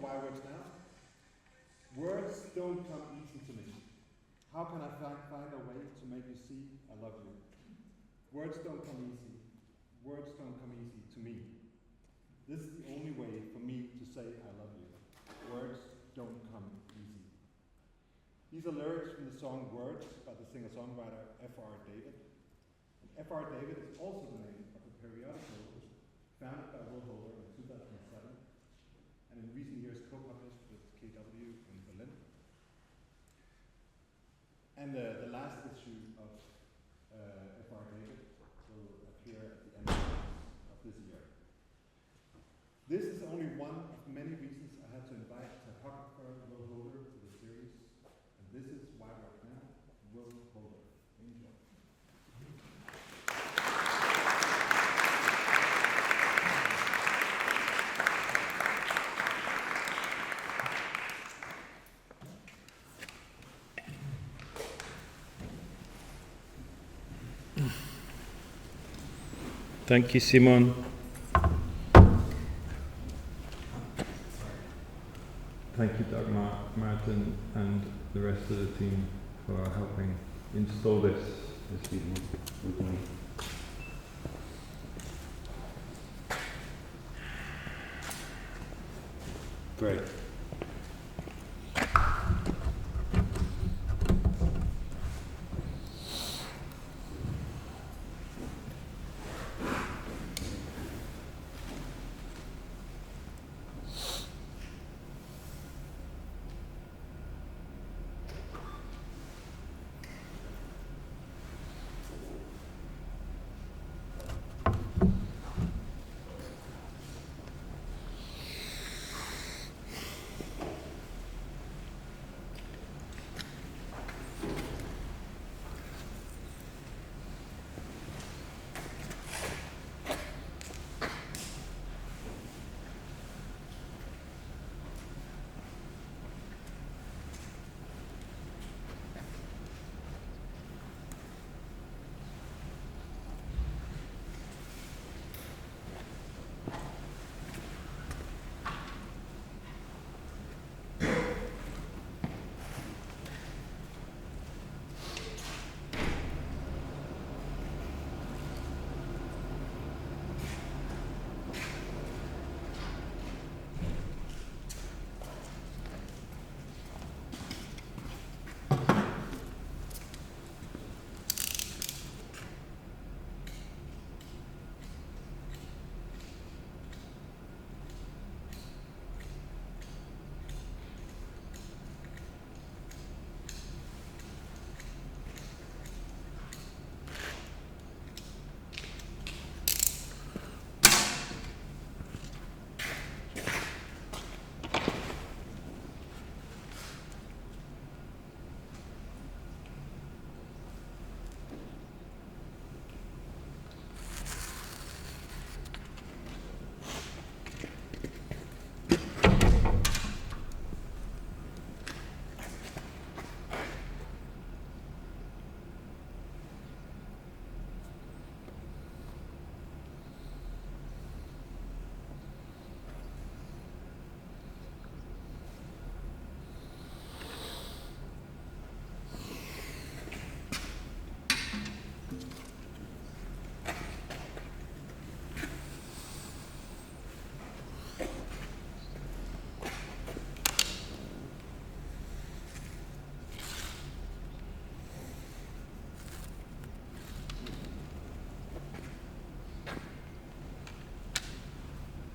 why words now. Words don't come easy to me. How can I find a way to make you see I love you? Words don't come easy. Words don't come easy to me. This is the only way for me to say I love you. Words don't come easy. These are lyrics from the song Words by the singer-songwriter F.R. David. And F.R. David is also the name of a periodical founded by Will Holder in 2007, and in recent years co-published with KW in Berlin. And the last issue of F.R. David will appear at the end of this year. This is only one of many reasons I had to invite typographer Will Holder to the series, and this is why right now, Will Holder. Enjoy. Thank you, Simon. Thank you, Doug Martin, and the rest of the team for helping install this evening with me. Great.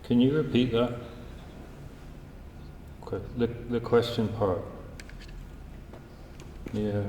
Can you repeat that? The question part. Yeah.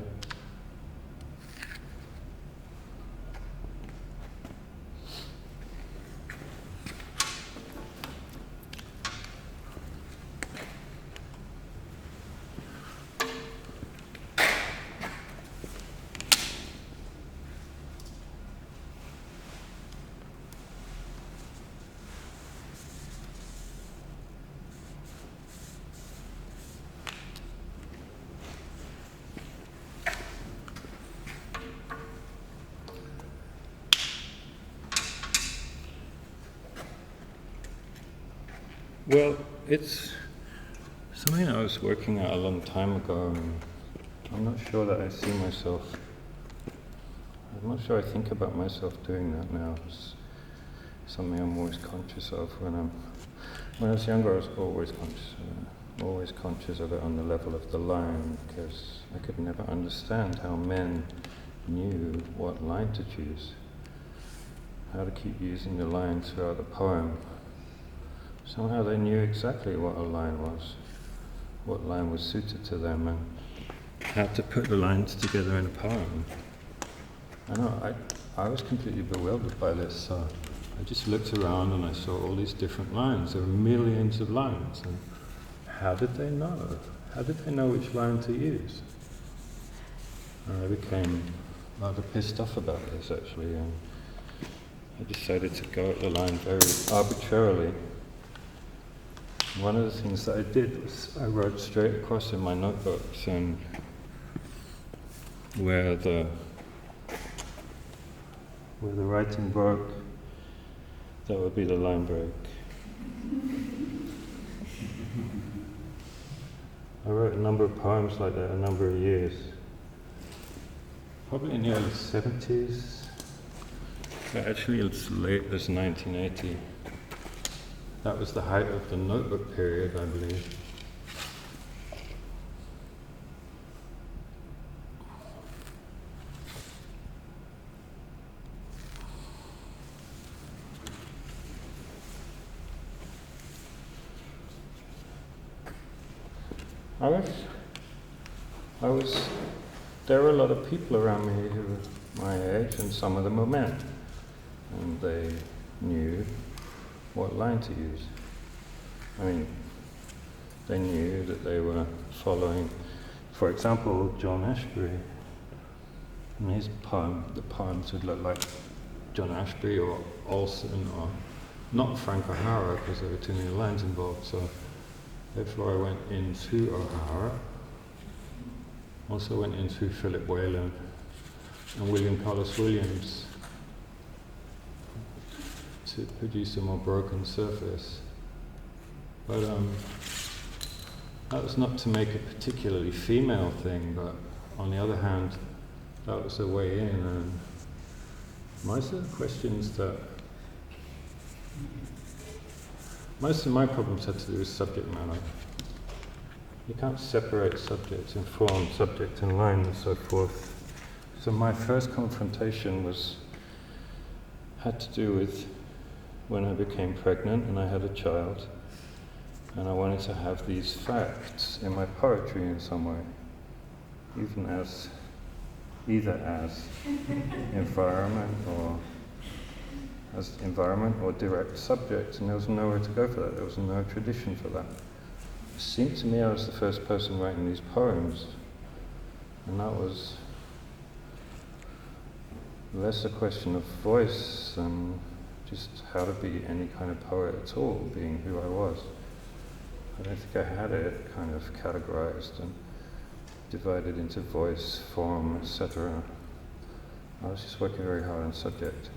Well, it's Something I was working at a long time ago, and I'm not sure that I see myself, I'm not sure I think about myself doing that now. It's something I'm always conscious of. When I was younger, I was always conscious of it on the level of the line, because I could never understand how men knew what line to choose, how to keep using the line throughout the poem. Somehow they knew exactly what a line was, what line was suited to them, and how to put the lines together in a poem. I was completely bewildered by this. So I just looked around and I saw all these different lines. There were millions of lines. And how did they know? How did they know which line to use? And I became rather pissed off about this, actually. And I decided to go at the line very arbitrarily. One of the things that I did was I wrote straight across in my notebooks, and where the writing broke, that would be the line break. I wrote a number of poems like that a number of years. Probably in the early 70s, but actually as late as 1980. That was the height of the notebook period, I believe. There were a lot of people around me who were my age, and some of them were men. And they knew what line to use. I mean, they knew that they were following, for example, John Ashbery. And his poem, the poems would look like John Ashbery or Olsen, or not Frank O'Hara, because there were too many lines involved. So therefore I went in through O'Hara. Also went in through Philip Whalen and William Carlos Williams to produce a more broken surface. But that was not to make a particularly female thing, but on the other hand, that was the way in. And most of the questions that, most of my problems had to do with subject matter. You can't separate subject and form, subject and line, and so forth. So my first confrontation had to do with when I became pregnant and I had a child, and I wanted to have these facts in my poetry in some way, either as environment or direct subject, and there was nowhere to go for that. There was no tradition for that. It seemed to me I was the first person writing these poems, and that was less a question of voice than just how to be any kind of poet at all, being who I was. I don't think I had it kind of categorized and divided into voice, form, etc. I was just working very hard on subject.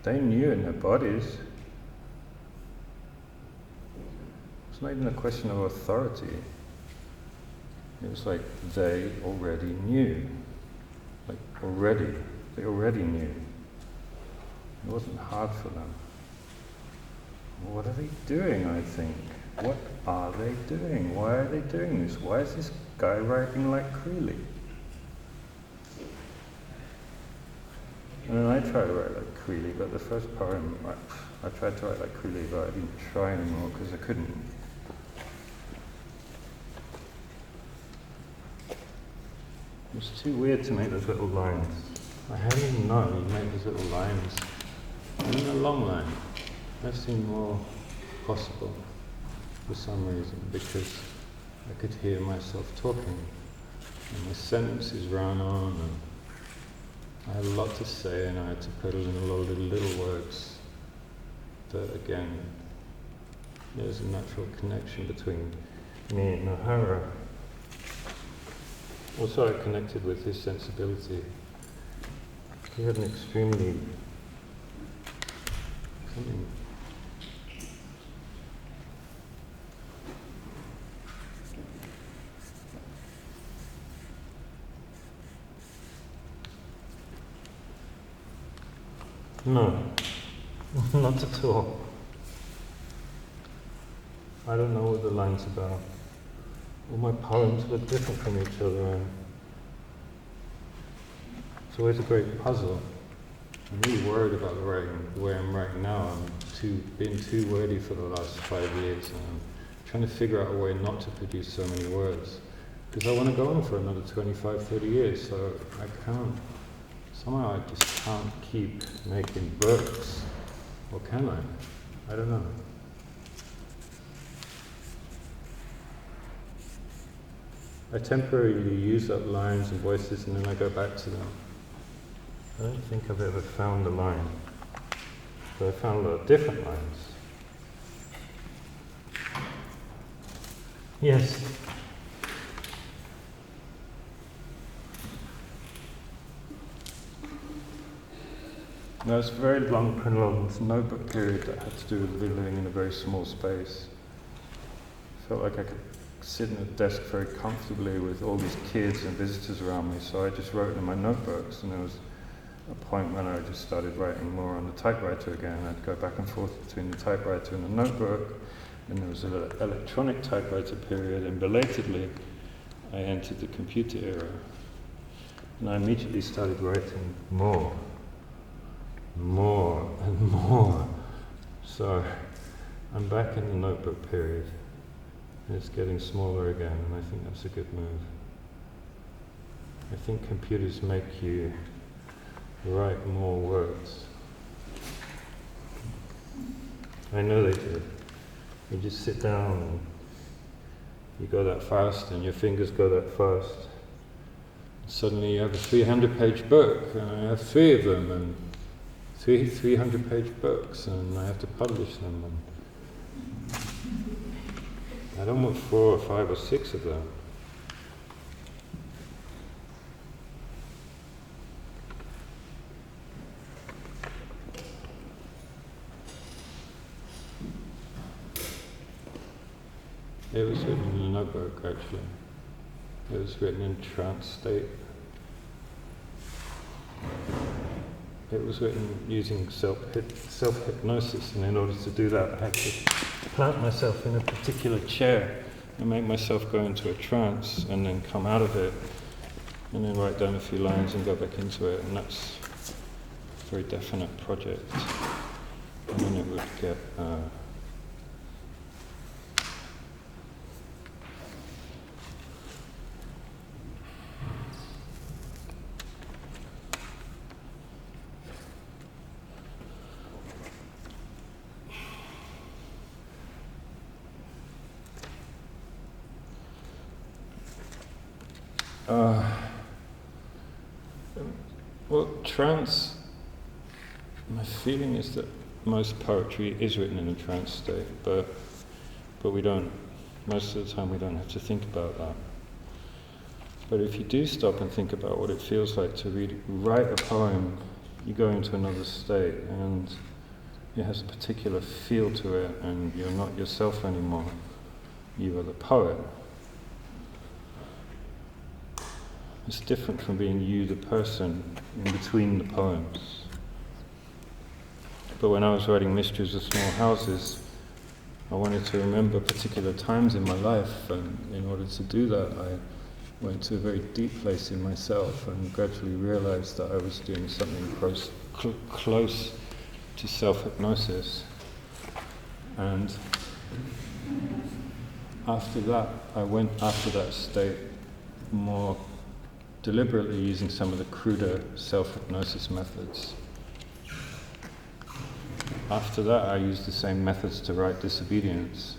They knew in their bodies. It's not even a question of authority. It was like they already knew. They already knew. It wasn't hard for them. What are they doing, I think? What are they doing? Why are they doing this? Why is this guy writing like Creeley? And then I tried to write like Creeley, but the first poem, I tried to write like Creeley, but I didn't try anymore because I couldn't. It was too weird to make those little lines. I hadn't even known you'd make those little lines. And then a long line. That seemed more possible for some reason, because I could hear myself talking, and the sentences ran on, and I had a lot to say, and I had to put in a lot of little words that, again, there's a natural connection between me and O'Hara. Also, I connected with his sensibility. He had an extremely Something. No, not at all. I don't know what the line's about. All my poems look different from each other, and it's always a great puzzle. I'm really worried about the way I'm writing now. Been too wordy for the last 5 years, and I'm trying to figure out a way not to produce so many words. Because I want to go on for another 25, 30 years, so I can't. Somehow I just can't keep making books. Or can I? I don't know. I temporarily use up lines and voices and then I go back to them. I don't think I've ever found a line. But I found a lot of different lines. Yes. There was a very long, prolonged notebook period that had to do with living in a very small space. I felt like I could sit in a desk very comfortably with all these kids and visitors around me, so I just wrote in my notebooks, and there was a point when I just started writing more on the typewriter again. I'd go back and forth between the typewriter and the notebook, and there was an electronic typewriter period, and belatedly I entered the computer era. And I immediately started writing more and more. So I'm back in the notebook period. It's getting smaller again, and I think that's a good move. I think computers make you write more words. I know they do. You just sit down and you go that fast, and your fingers go that fast. Suddenly you have a 300-page book, and I have 3 of them, and 300-page books, and I have to publish them. And I don't want 4 or 5 or 6 of them. It was written in a notebook, actually. It was written in trance state. It was written using self-hypnosis, and in order to do that, I had to plant myself in a particular chair and make myself go into a trance, and then come out of it, and then write down a few lines and go back into it, and that's a very definite project. And then it would get well, trance, my feeling is that most poetry is written in a trance state, but we don't, most of the time we don't have to think about that. But if you do stop and think about what it feels like to write a poem, you go into another state, and it has a particular feel to it, and you're not yourself anymore. You are the poet. It's different from being you, the person, in between the poems. But when I was writing Mysteries of Small Houses, I wanted to remember particular times in my life, and in order to do that, I went to a very deep place in myself and gradually realized that I was doing something close to self-hypnosis. And after that, I went after that state more deliberately using some of the cruder self-hypnosis methods. After that, I used the same methods to write Disobedience.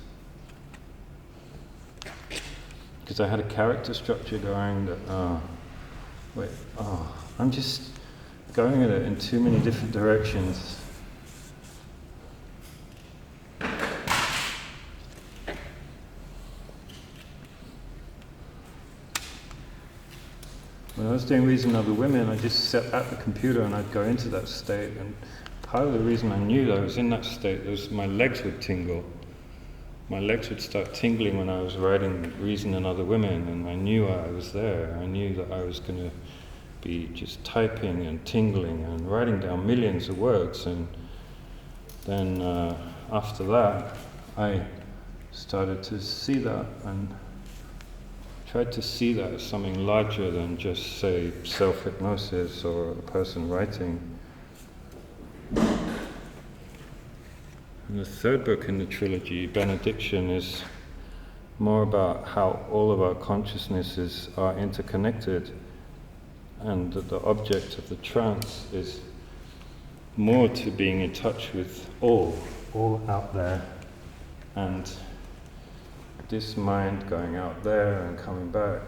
Because I had a character structure going that, I'm just going at it in too many different directions. When I was doing Reason Over Women, I just sat at the computer and I'd go into that state and part of the reason I knew that I was in that state was my legs would tingle. My legs would start tingling when I was writing Reason and Other Women, and I knew I was there. I knew that I was going to be just typing and tingling and writing down millions of words. And then after that, I started to see that and tried to see that as something larger than just, say, self-hypnosis or a person writing. And the third book in the trilogy, Benediction, is more about how all of our consciousnesses are interconnected, and that the object of the trance is more to being in touch with all out there, and this mind going out there and coming back.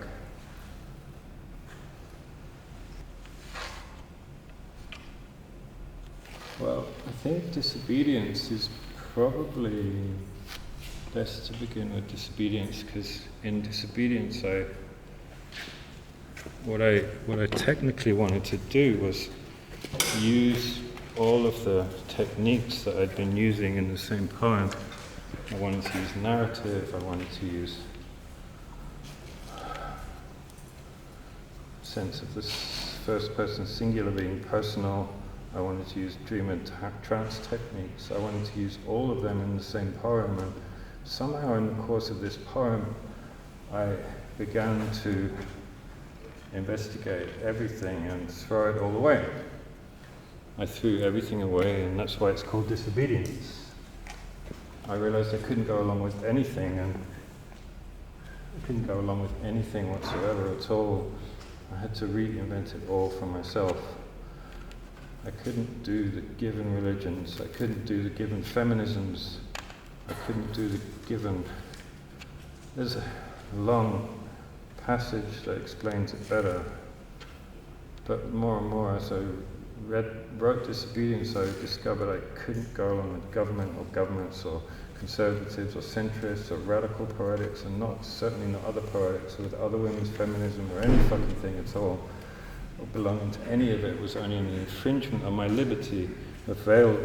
Well, I think disobedience is probably best to begin with disobedience, because in disobedience what I technically wanted to do was use all of the techniques that I'd been using in the same poem. I wanted to use narrative, I wanted to use sense of the first person singular being personal. I wanted to use dream and trance techniques. I wanted to use all of them in the same poem, and somehow in the course of this poem I began to investigate everything and throw it all away. I threw everything away, and that's why it's called disobedience. I realized I couldn't go along with anything, and I couldn't go along with anything whatsoever at all. I had to reinvent it all for myself. I couldn't do the given religions, I couldn't do the given feminisms, I couldn't do the given... There's a long passage that explains it better, but more and more as I wrote Disobedience, I discovered I couldn't go along with government or governments or conservatives or centrists or radical poetics, and certainly not other poetics, or with other women's feminism or any fucking thing at all. Or belonging to any of it was only an infringement on my liberty, a veil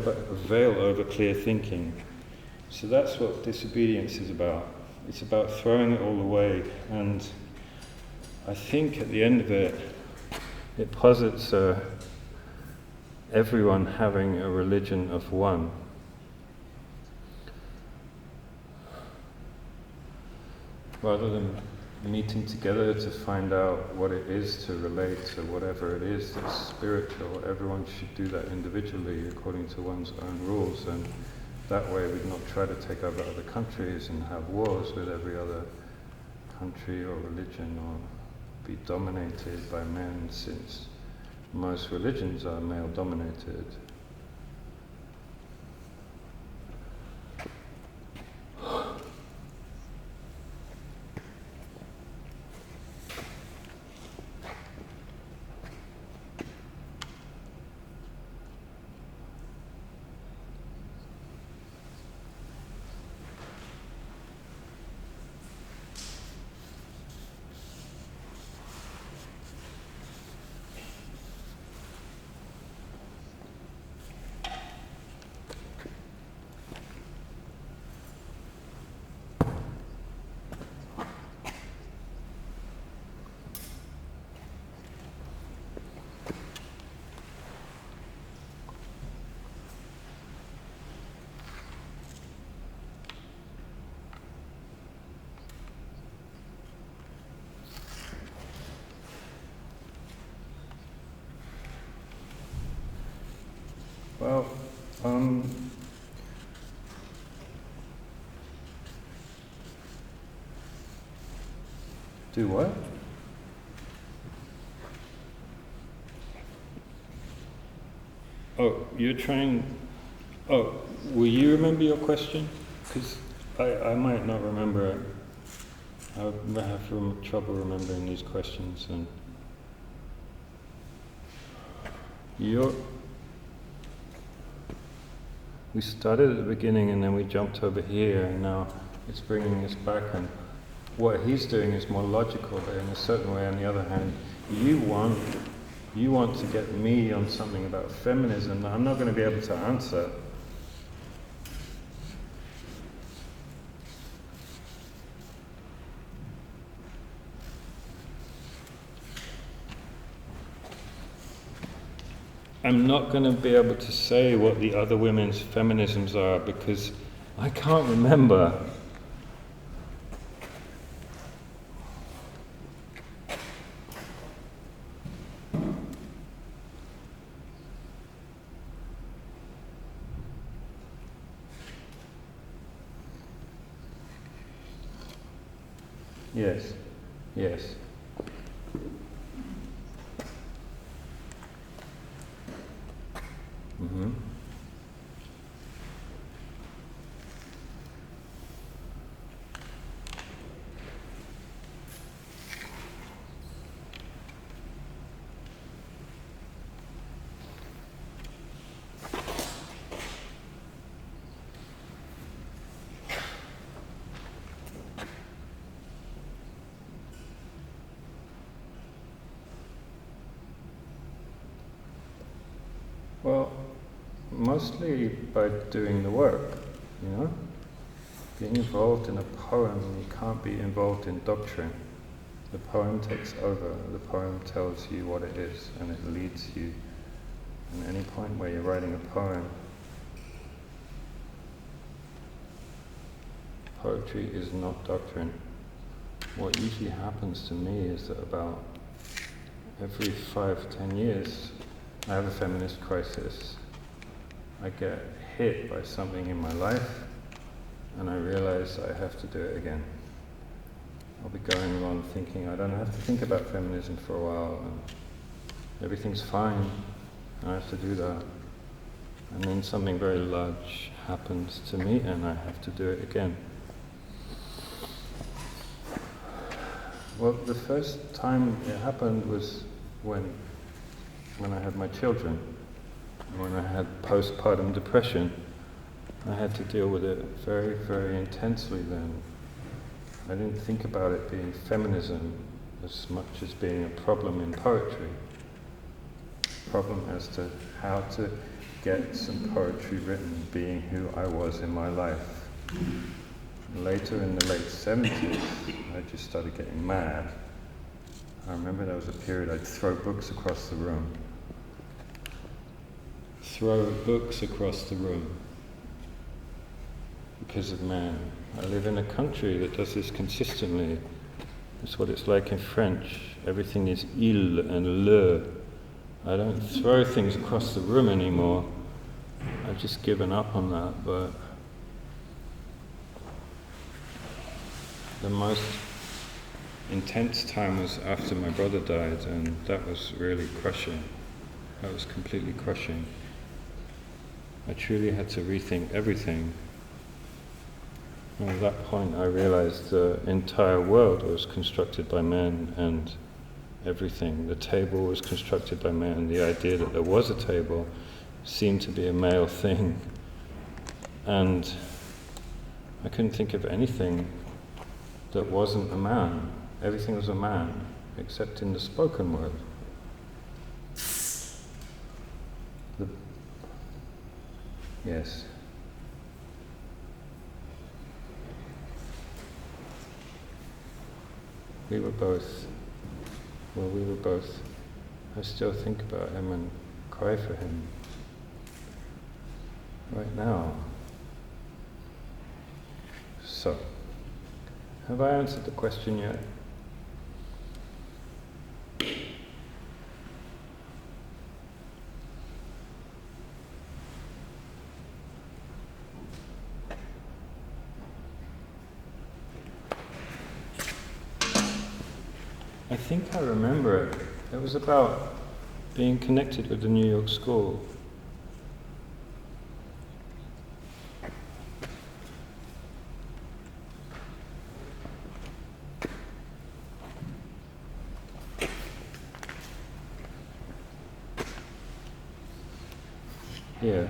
over clear thinking. So that's what disobedience is about. It's about throwing it all away, and I think at the end of it, it posits everyone having a religion of one. Rather than meeting together to find out what it is to relate to whatever it is that's spiritual, everyone should do that individually according to one's own rules, and that way we'd not try to take over other countries and have wars with every other country or religion, or be dominated by men, since most religions are male dominated. Well, do what? Oh, you're trying... Oh, will you remember your question? Because I might not remember it. I have trouble remembering these questions. And we started at the beginning and then we jumped over here, and now it's bringing us back, and what he's doing is more logical, but in a certain way, on the other hand, you you want to get me on something about feminism that I'm not going to be able to answer. I'm not going to be able to say what the other women's feminisms are because I can't remember. Yes, yes. Mm-hmm. Well, mostly by doing the work, you know? Being involved in a poem, you can't be involved in doctrine. The poem takes over, the poem tells you what it is, and it leads you. And any point where you're writing a poem, poetry is not doctrine. What usually happens to me is that about every 5-10 years, I have a feminist crisis. I get hit by something in my life, and I realize I have to do it again. I'll be going along thinking I don't have to think about feminism for a while, and everything's fine, I have to do that. And then something very large happens to me, and I have to do it again. Well, the first time it happened was when I had my children, when I had postpartum depression. I had to deal with it very, very intensely then. I didn't think about it being feminism as much as being a problem in poetry. Problem as to how to get some poetry written, being who I was in my life. Later in the late 70s, I just started getting mad. I remember there was a period I'd throw books across the room. Throw books across the room. Because of man. I live in a country that does this consistently. That's what it's like in French. Everything is il and le. I don't throw things across the room anymore. I've just given up on that, but the most intense time was after my brother died, and that was really crushing. That was completely crushing. I truly had to rethink everything. And at that point I realized the entire world was constructed by men, and everything. The table was constructed by men. The idea that there was a table seemed to be a male thing. And I couldn't think of anything that wasn't a man. Everything was a man, except in the spoken word. Yes. We were both, I still think about him and cry for him. Right now. So, have I answered the question yet? I think I remember it. It was about being connected with the New York school. Yeah.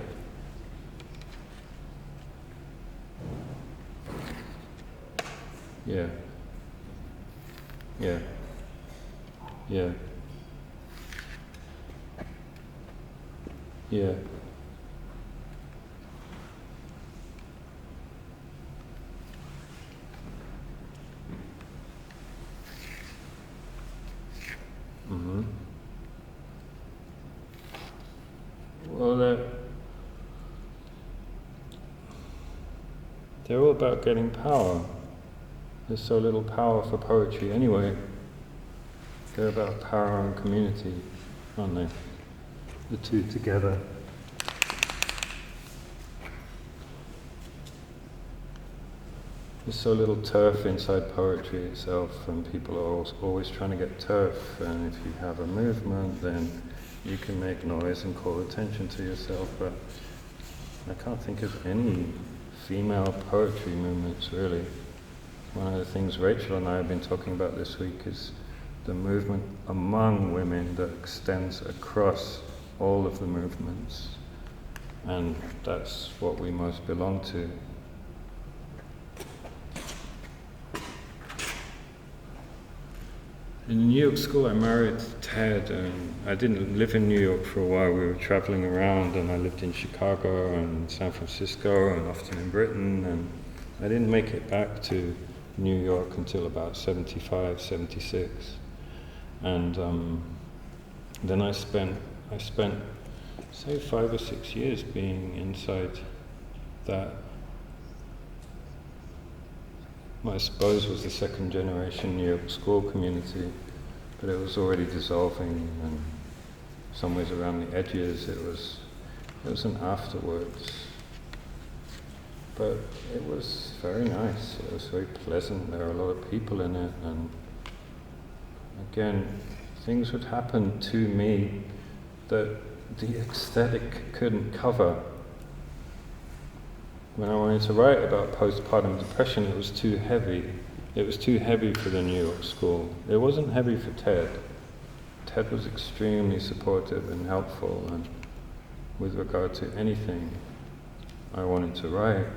Yeah. Yeah. Yeah. Yeah. Mm-hmm. Well, they're all about getting power. There's so little power for poetry anyway. They're about power and community, aren't they? The two together. There's so little turf inside poetry itself, and people are always trying to get turf, and if you have a movement, then you can make noise and call attention to yourself, but I can't think of any female poetry movements, really. One of the things Rachel and I have been talking about this week is the movement among women that extends across all of the movements, and that's what we most belong to. In New York school I married Ted, and I didn't live in New York for a while. We were traveling around, and I lived in Chicago and San Francisco and often in Britain, and I didn't make it back to New York until about 75, 76. And then I spent say 5 or 6 years being inside that, I suppose was the second generation New York school community, but it was already dissolving, and somewhere around the edges it was an afterwards. But it was very nice, it was very pleasant, there were a lot of people in it, and again, things would happen to me that the aesthetic couldn't cover. When I wanted to write about postpartum depression, it was too heavy. It was too heavy for the New York school. It wasn't heavy for Ted. Ted was extremely supportive and helpful, and with regard to anything I wanted to write.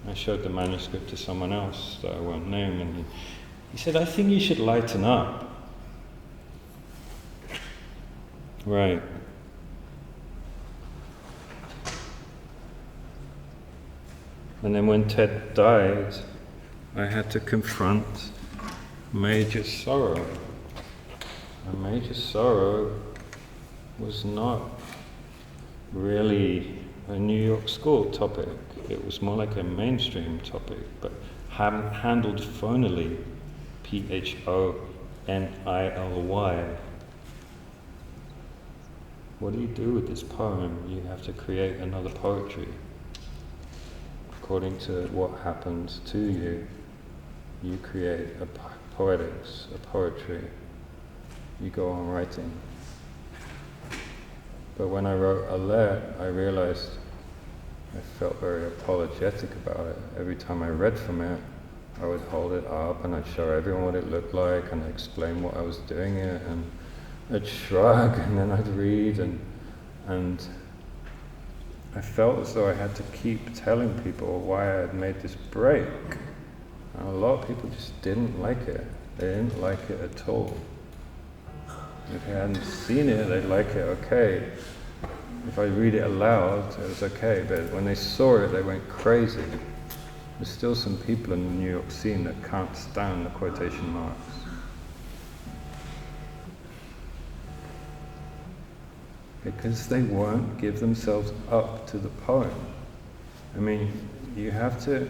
I showed the manuscript to someone else that I won't name, and he said, "I think you should lighten up." Right. And then when Ted died, I had to confront major sorrow. And major sorrow was not really a New York school topic. It was more like a mainstream topic, but handled phonally, P-H-O-N-I-L-Y. What do you do with this poem? You have to create another poetry. According to what happens to you, you create a poetics, a poetry. You go on writing. But when I wrote Alert, I realized I felt very apologetic about it. Every time I read from it, I would hold it up and I'd show everyone what it looked like, and I'd explain what I was doing it, and I'd shrug, and then I'd read, and I felt as though I had to keep telling people why I had made this break. And a lot of people just didn't like it. They didn't like it at all. If they hadn't seen it, they'd like it, okay. If I read it aloud, it was okay, but when they saw it, they went crazy. There's still some people in the New York scene that can't stand the quotation marks. Because they won't give themselves up to the poem. I mean, you have to,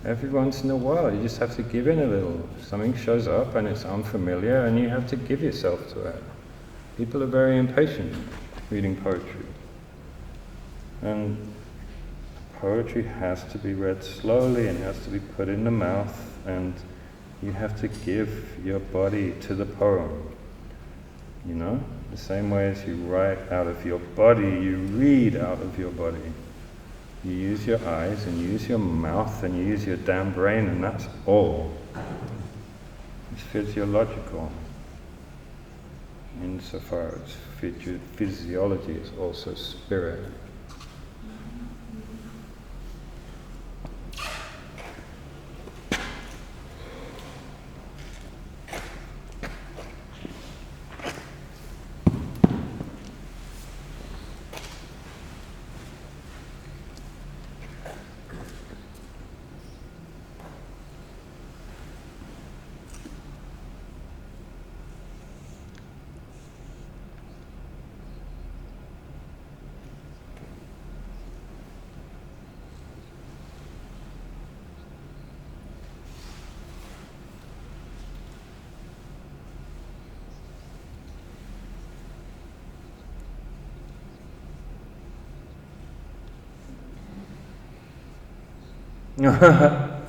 every once in a while, you just have to give in a little. Something shows up and it's unfamiliar, and you have to give yourself to it. People are very impatient reading poetry. And poetry has to be read slowly and has to be put in the mouth, and you have to give your body to the poem. You know? The same way as you write out of your body, you read out of your body. You use your eyes and you use your mouth and you use your damn brain, and that's all. It's physiological. Insofar as physiology is also spirit. I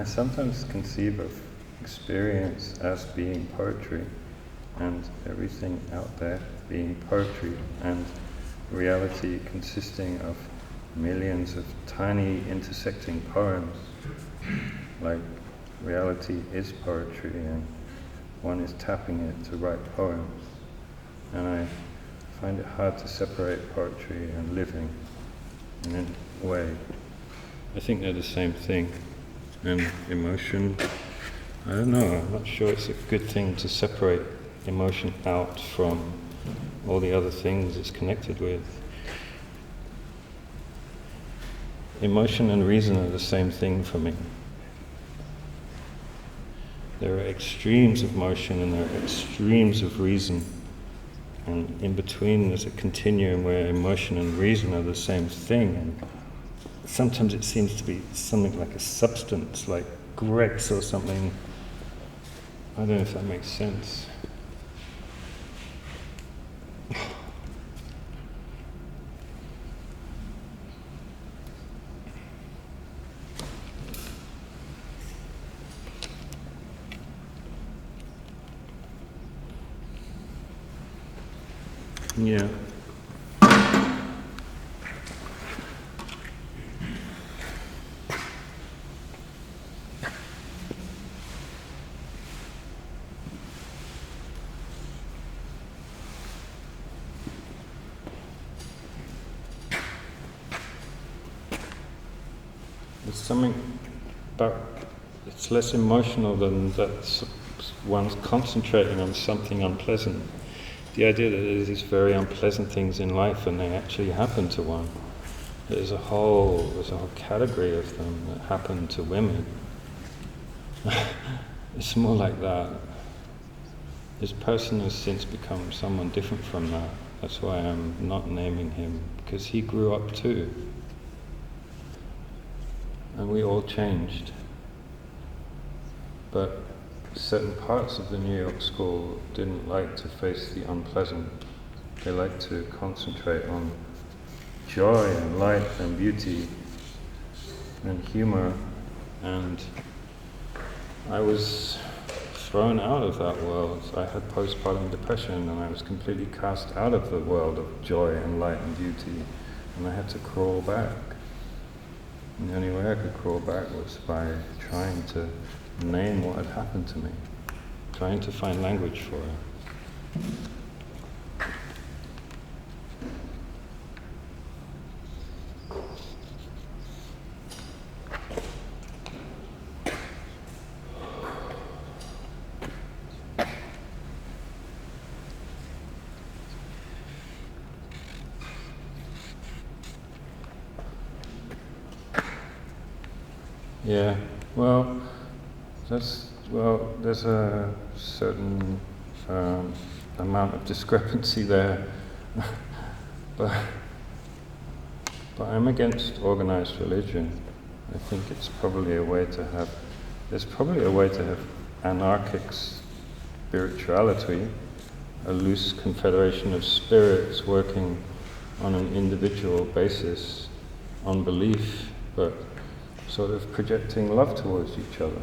sometimes conceive of experience as being poetry, and everything out there being poetry, and reality consisting of millions of tiny intersecting poems. Like, reality is poetry, and one is tapping it to write poems. And I find it hard to separate poetry and living in a way. I think they're the same thing. And emotion, I don't know, I'm not sure it's a good thing to separate emotion out from all the other things it's connected with. Emotion and reason are the same thing for me. There are extremes of motion and there are extremes of reason. And in between there's a continuum where emotion and reason are the same thing. And sometimes it seems to be something like a substance, like Grex or something. I don't know if that makes sense. Yeah. There's something about, it's less emotional than that one's concentrating on something unpleasant. The idea that there's these very unpleasant things in life and they actually happen to one. There's a whole category of them that happen to women. It's more like that. This person has since become someone different from that. That's why I'm not naming him, because he grew up too. And we all changed. But certain parts of the New York school didn't like to face the unpleasant. They liked to concentrate on joy and light and beauty and humor. And I was thrown out of that world. I had postpartum depression and I was completely cast out of the world of joy and light and beauty. And I had to crawl back. And the only way I could crawl back was by trying to name what had happened to me, trying to find language for it. Yeah, well, there's a certain amount of discrepancy there, but I'm against organized religion. I think it's probably a way to have, there's probably a way to have anarchic spirituality, a loose confederation of spirits working on an individual basis, on belief, but sort of projecting love towards each other.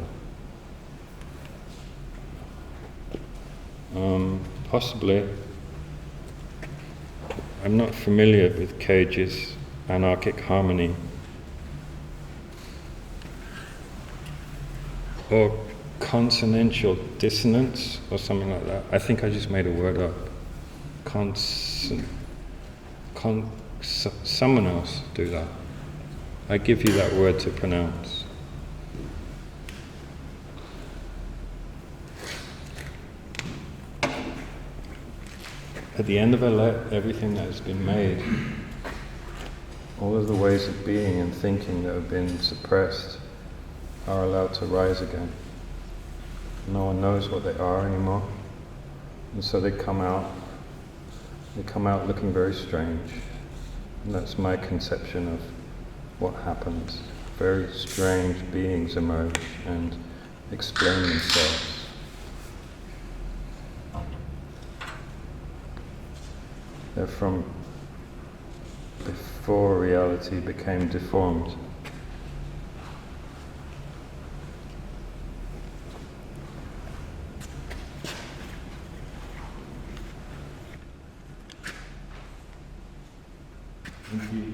Possibly. I'm not familiar with Cage's anarchic harmony. Or consonantial dissonance, or something like that. I think I just made a word up. Someone else do that. I give you that word to pronounce. At the end of everything that has been made, all of the ways of being and thinking that have been suppressed are allowed to rise again. No one knows what they are anymore. And so they come out looking very strange. And that's my conception of what happens. Very strange beings emerge and explain themselves. They're from before reality became deformed. Thank you.